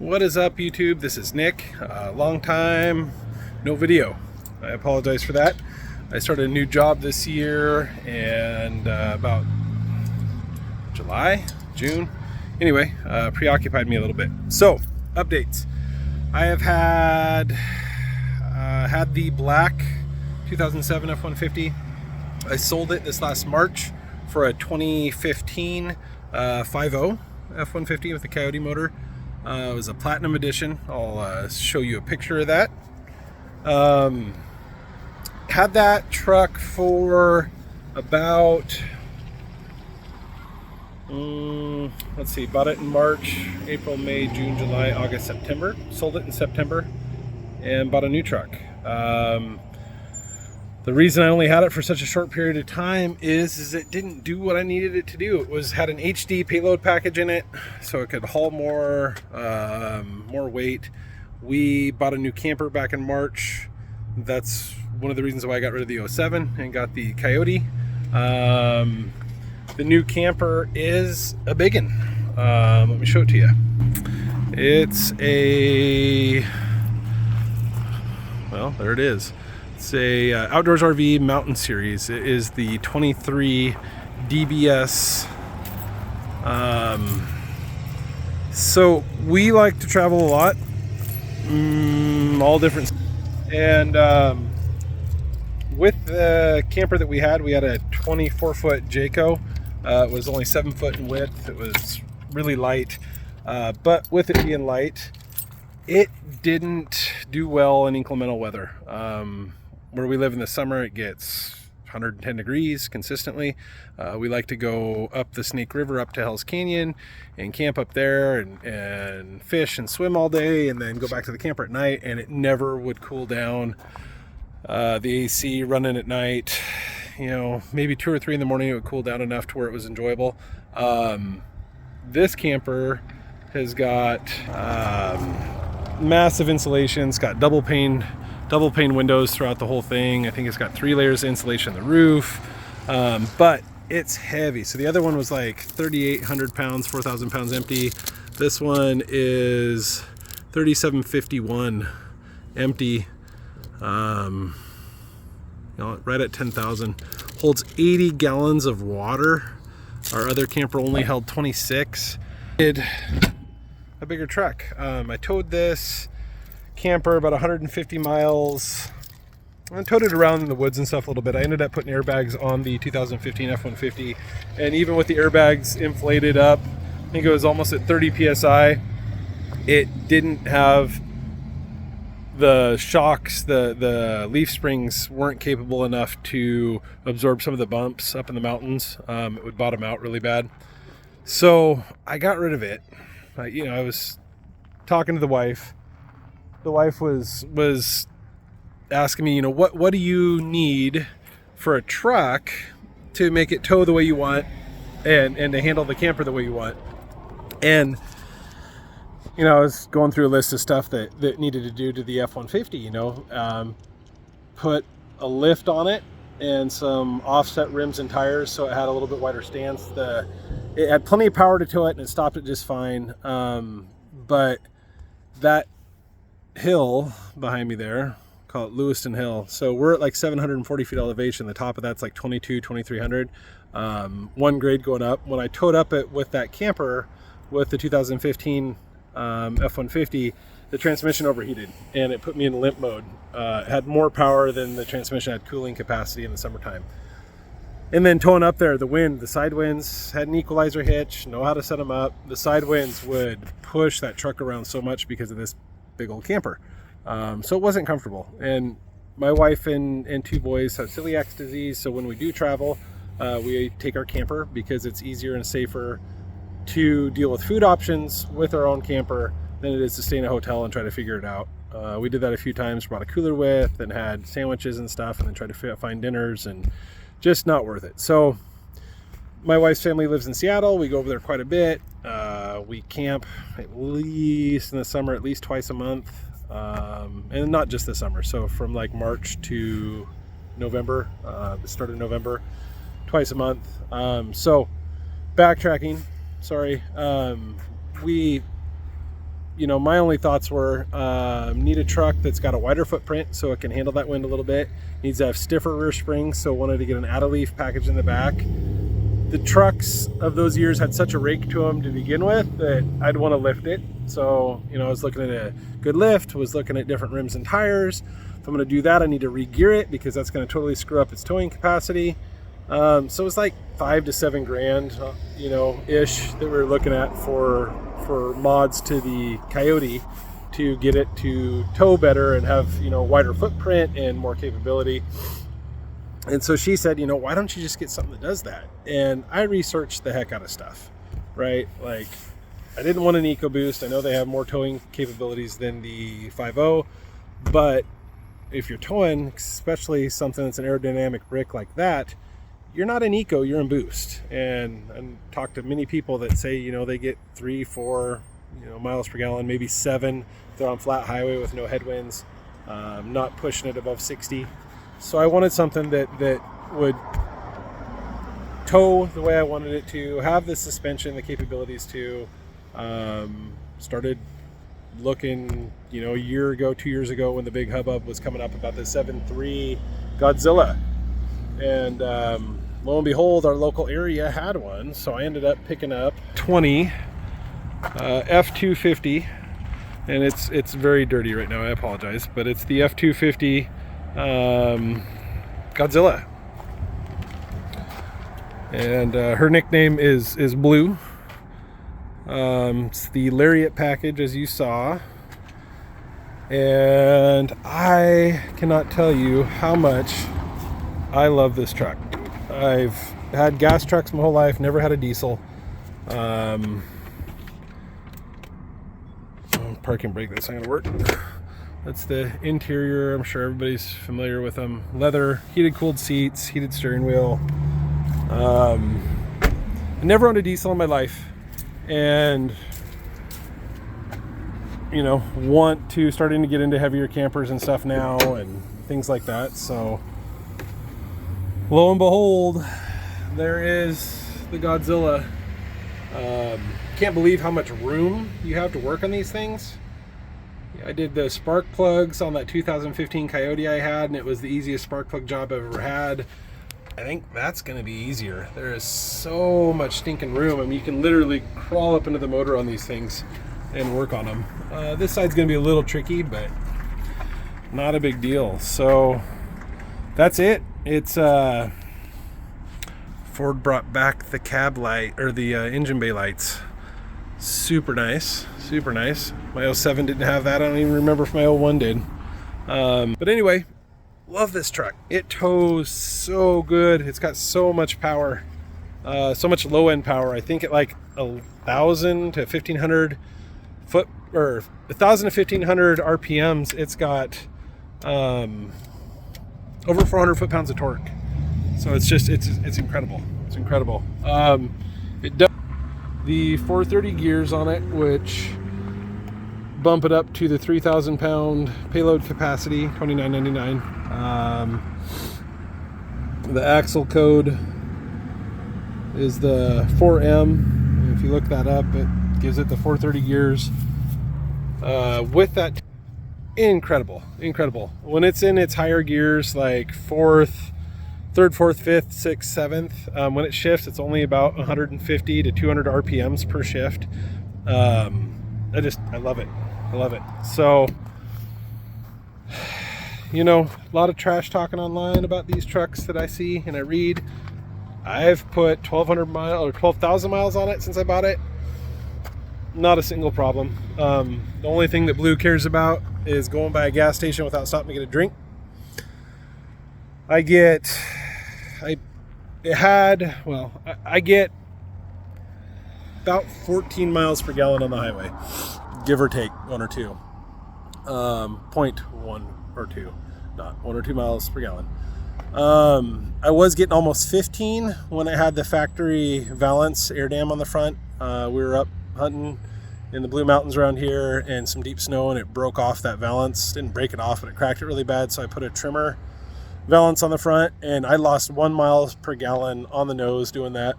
What is up, YouTube? This is Nick. Long time no video. I apologize for that. I started a new job this year, and about June. Anyway, preoccupied me a little bit. So, updates. I have had the black 2007 F-150. I sold it this last March for a 2015 5.0 F-150 with a Coyote motor. It was a platinum edition. I'll show you a picture of that. Had that truck for about, let's see, bought it in March, April, May, June, July, August, September. Sold it in September and bought a new truck. The reason I only had it for such a short period of time is it didn't do what I needed it to do. It had an HD payload package in it, so it could haul more weight. We bought a new camper back in March. That's one of the reasons why I got rid of the 07 and got the Coyote. The new camper is a biggin. Let me show it to you. It's well, there it is. It's a Outdoors RV Mountain Series. It is the 23 DBS. So we like to travel a lot, all different. And with the camper that we had a 24-foot Jayco. It was only 7 foot in width. It was really light, but with it being light, it didn't do well in inclemental weather. Where we live in the summer, it gets 110 degrees consistently. We like to go up the Snake River up to Hell's Canyon and camp up there and fish and swim all day, and then go back to the camper at night, and it never would cool down. The AC running at night, maybe 2 or 3 in the morning, it would cool down enough to where it was enjoyable. This camper has got massive insulation. It's got double pane windows throughout the whole thing. I think it's got 3 layers of insulation on the roof, but it's heavy. So the other one was like 3,800 pounds, 4,000 pounds empty. This one is 3,751 empty, right at 10,000. Holds 80 gallons of water. Our other camper only held 26. Did a bigger truck. I towed this camper about 150 miles. I towed it around in the woods and stuff a little bit. I ended up putting airbags on the 2015 F-150, and even with the airbags inflated up, I think it was almost at 30 psi, it didn't have the shocks. The leaf springs weren't capable enough to absorb some of the bumps up in the mountains. It would bottom out really bad. So I got rid of it. I was talking to the wife. The wife was asking me, what do you need for a truck to make it tow the way you want and to handle the camper the way you want? And I was going through a list of stuff that needed to do to the F-150. Put a lift on it and some offset rims and tires so it had a little bit wider stance. It had plenty of power to tow it, and it stopped it just fine. But that hill behind me there, call it Lewiston Hill, so we're at like 740 feet elevation. The top of that's like 2,300. One grade going up. When I towed up it with that camper with the 2015 F-150, the transmission overheated and it put me in limp mode. It had more power than the transmission had cooling capacity in the summertime. And then towing up there, the side winds had an equalizer hitch, know how to set them up. The side winds would push that truck around so much because of this big old camper. So it wasn't comfortable. And my wife and 2 boys have celiac disease, so when we do travel, we take our camper because it's easier and safer to deal with food options with our own camper than it is to stay in a hotel and try to figure it out. We did that a few times, brought a cooler with and had sandwiches and stuff, and then tried to find dinners, and just not worth it. So my wife's family lives in Seattle. We go over there quite a bit. We camp at least in the summer, at least twice a month, and not just the summer. So from like March to November, the start of November, twice a month. So backtracking, sorry. We you know, my only thoughts were need a truck that's got a wider footprint so it can handle that wind a little bit. Needs to have stiffer rear springs, so wanted to get an out-of-leaf package in the back. The trucks of those years had such a rake to them to begin with that I'd want to lift it. So, you know, I was looking at a good lift, was looking at different rims and tires. If I'm going to do that, I need to re-gear it because that's going to totally screw up its towing capacity. So it was like $5 to $7 grand, you know, ish that we were looking at for mods to the Coyote to get it to tow better and have, you know, wider footprint and more capability. And so she said, you know, why don't you just get something that does that? And I researched the heck out of stuff, right? Like, I didn't want an EcoBoost. I know they have more towing capabilities than the 5.0, but if you're towing, especially something that's an aerodynamic brick like that, you're not in Eco, you're in Boost. And I talked to many people that say, you know, they get 3, 4, you know, miles per gallon, maybe 7. They're on flat highway with no headwinds, not pushing it above 60. So I wanted something that would tow the way I wanted it to, have the suspension, the capabilities to. Started looking, you know, a year ago, 2 years ago, when the big hubbub was coming up about the 7.3 Godzilla. And lo and behold, our local area had one. So I ended up picking up 20 f250. And it's very dirty right now, I apologize. But it's the f250 Godzilla. And her nickname is Blue. It's the Lariat package, as you saw. And I cannot tell you how much I love this truck. I've had gas trucks my whole life, never had a diesel. Parking brake, that's not gonna work. That's the interior. I'm sure everybody's familiar with them. Leather, heated cooled seats, heated steering wheel. I never owned a diesel in my life, and you know, starting to get into heavier campers and stuff now and things like that. So lo and behold, there is the Godzilla. Can't believe how much room you have to work on these things. I did the spark plugs on that 2015 Coyote I had, and it was the easiest spark plug job I've ever had. I think that's going to be easier. There is so much stinking room. I mean, you can literally crawl up into the motor on these things and work on them. This side's going to be a little tricky, but not a big deal. So that's it. It's Ford brought back the cab light, or the engine bay lights. Super nice, super nice. My 07 didn't have that. I don't even remember if my 01 did. But anyway, love this truck. It tows so good. It's got so much power, so much low end power. I think at like 1,000 to 1,500 foot, or 1,000 to 1,500 RPMs. It's got over 400 foot-pounds of torque. So it's just, it's incredible. It's incredible. It does the 430 gears on it, which bump it up to the 3,000 pound payload capacity, $29.99. The axle code is the 4M. And if you look that up, it gives it the 430 gears. With that, incredible. When it's in its higher gears, like third, fourth, fifth, sixth, seventh, when it shifts, it's only about 150 to 200 RPMs per shift. I love it. So, you know, a lot of trash talking online about these trucks that I see and I read. I've put 12,000 miles on it since I bought it. Not a single problem. The only thing that Blue cares about is going by a gas station without stopping to get a drink. I get about 14 miles per gallon on the highway, give or take 1 or 2, 0.1 or 2, not 1 or 2 miles per gallon. I was getting almost 15 when I had the factory Valance air dam on the front. We were up hunting in the Blue Mountains around here and some deep snow, and it broke off that Valance. Didn't break it off, but it cracked it really bad, so I put a trimmer Valance on the front, and I lost 1 mile per gallon on the nose doing that.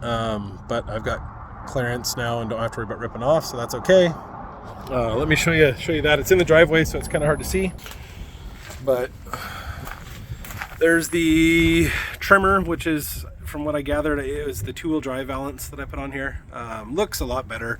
But I've got clearance now and don't have to worry about ripping off, so that's okay. Let me show you that. It's in the driveway, so it's kind of hard to see. But there's the trimmer, which is, from what I gathered, it was the 2-wheel drive valance that I put on here. Looks a lot better.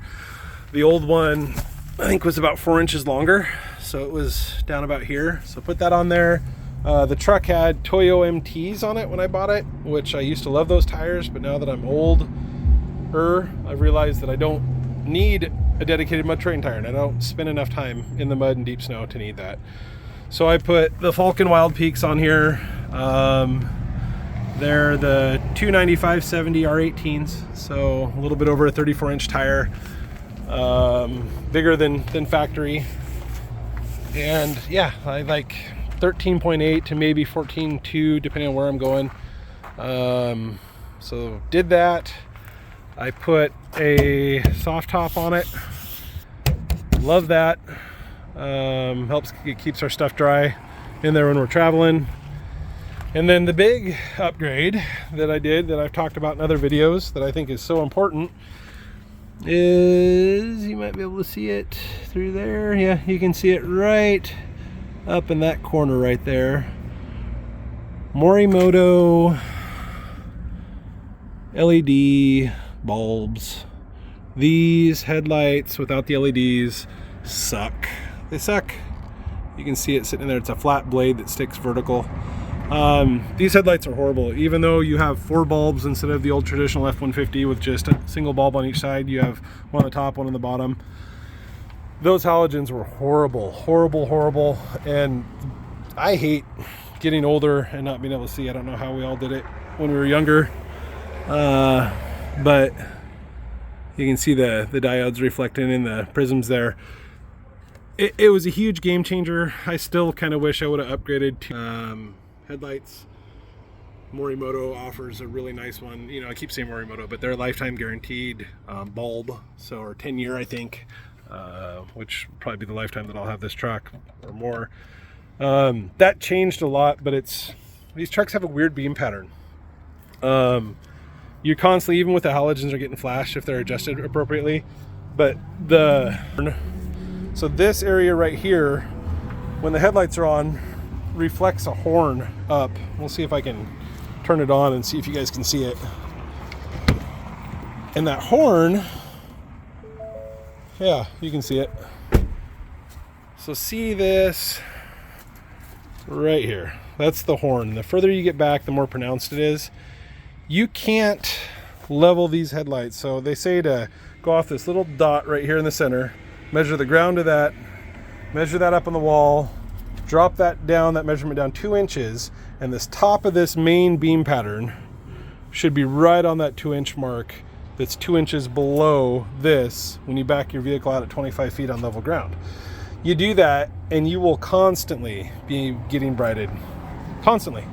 The old one, I think, was about 4 inches longer, so it was down about here. So put that on there. The truck had Toyo MTs on it when I bought it, which I used to love those tires, but now that I'm older, I've realized that I don't need a dedicated mud terrain tire, and I don't spend enough time in the mud and deep snow to need that. So I put the Falcon Wild Peaks on here. They're the 295/70 R18s, so a little bit over a 34-inch tire, bigger than factory. And yeah, I like 13.8 to maybe 14.2 depending on where I'm going. So did that. I put a soft top on it. Love that. Helps, it keeps our stuff dry in there when we're traveling. And then the big upgrade that I did, that I've talked about in other videos, that I think is so important, is, you might be able to see it through there. Yeah, you can see it right up in that corner right there. Morimoto LED bulbs. These headlights without the LEDs suck. They suck. You can see it sitting there. It's a flat blade that sticks vertical. These headlights are horrible. Even though you have 4 bulbs instead of the old traditional f-150 with just a single bulb on each side, you have one on the top, one on the bottom. Those halogens were horrible, horrible, horrible. And I hate getting older and not being able to see. I don't know how we all did it when we were younger. But you can see the diodes reflecting in the prisms there. It was a huge game changer. I still kind of wish I would have upgraded to headlights. Morimoto offers a really nice one. You know, I keep saying Morimoto, but they're lifetime guaranteed bulb, so, or 10-year, I think, which will probably be the lifetime that I'll have this truck or more. That changed a lot, but these trucks have a weird beam pattern. You're constantly, even with the halogens, are getting flashed if they're adjusted appropriately. But so this area right here, when the headlights are on, reflects a horn up. We'll see if I can turn it on and see if you guys can see it. And that horn, yeah, you can see it. So see this right here. That's the horn. The further you get back, the more pronounced it is. You can't level these headlights. So they say to go off this little dot right here in the center, measure the ground to that, measure that up on the wall, drop that down, that measurement down 2 inches, and this top of this main beam pattern should be right on that 2-inch mark that's 2 inches below this when you back your vehicle out at 25 feet on level ground. You do that and you will constantly be getting brighted. Constantly.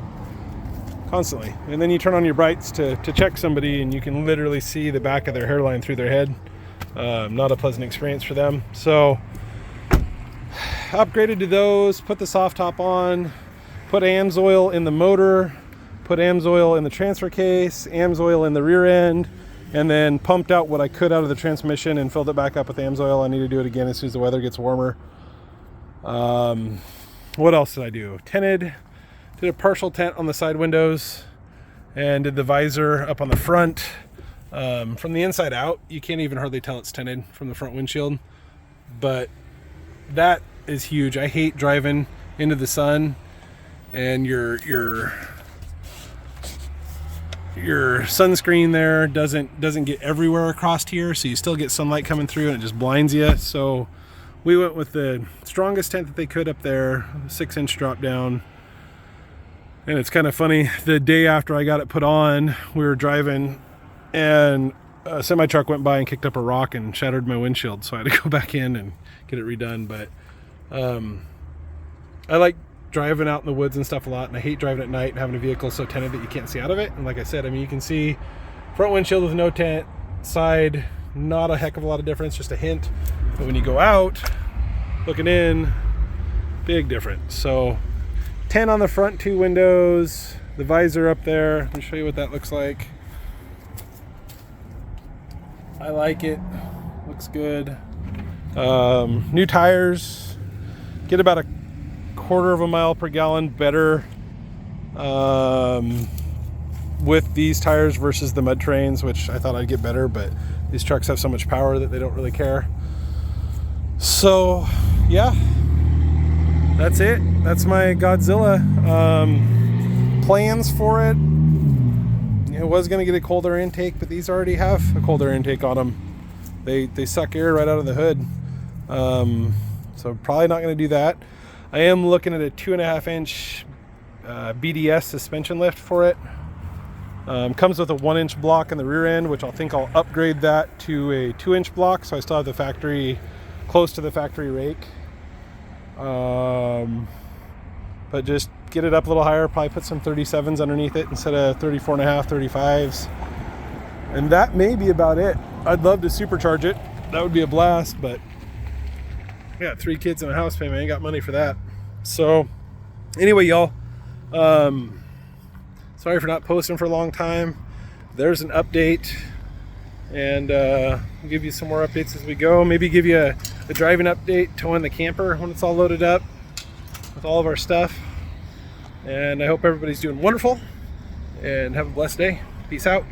And then you turn on your brights to check somebody and you can literally see the back of their hairline through their head. Not a pleasant experience for them. So upgraded to those, put the soft top on, put AMSOIL in the motor, put AMSOIL in the transfer case, AMSOIL in the rear end, and then pumped out what I could out of the transmission and filled it back up with AMSOIL. I need to do it again as soon as the weather gets warmer. What else did I do? Tinted. Did a partial tint on the side windows and did the visor up on the front. From the inside out, you can't even hardly tell it's tinted from the front windshield, but that is huge. I hate driving into the sun and your sunscreen there doesn't get everywhere across here, so you still get sunlight coming through and it just blinds you. So we went with the strongest tint that they could up there, 6-inch drop down. And it's kind of funny, the day after I got it put on, we were driving and a semi-truck went by and kicked up a rock and shattered my windshield. So I had to go back in and get it redone. But I like driving out in the woods and stuff a lot, and I hate driving at night and having a vehicle so tinted that you can't see out of it. And like I said, I mean, you can see front windshield with no tint, side, not a heck of a lot of difference, just a hint. But when you go out, looking in, big difference. So 10 on the front 2 windows, the visor up there. Let me show you what that looks like. I like it, looks good. New tires, get about a quarter of a mile per gallon better with these tires versus the mud trains, which I thought I'd get better, but these trucks have so much power that they don't really care. So yeah, that's it. That's my Godzilla. Plans for it. It was going to get a cold air intake, but these already have a cold air intake on them. They suck air right out of the hood. So probably not going to do that. I am looking at a 2.5 inch BDS suspension lift for it. Comes with a 1 inch block in the rear end, which I'll upgrade that to a 2 inch block, so I still have the factory, close to the factory rake. But just get it up a little higher, probably put some 37s underneath it instead of 34.5, 35s. And that may be about it. I'd love to supercharge it. That would be a blast, but I got 3 kids and a house payment. I ain't got money for that. So anyway, y'all, sorry for not posting for a long time. There's an update, and we'll give you some more updates as we go. Maybe give you a driving update, towing the camper when it's all loaded up with all of our stuff. And I hope everybody's doing wonderful, and have a blessed day. Peace out.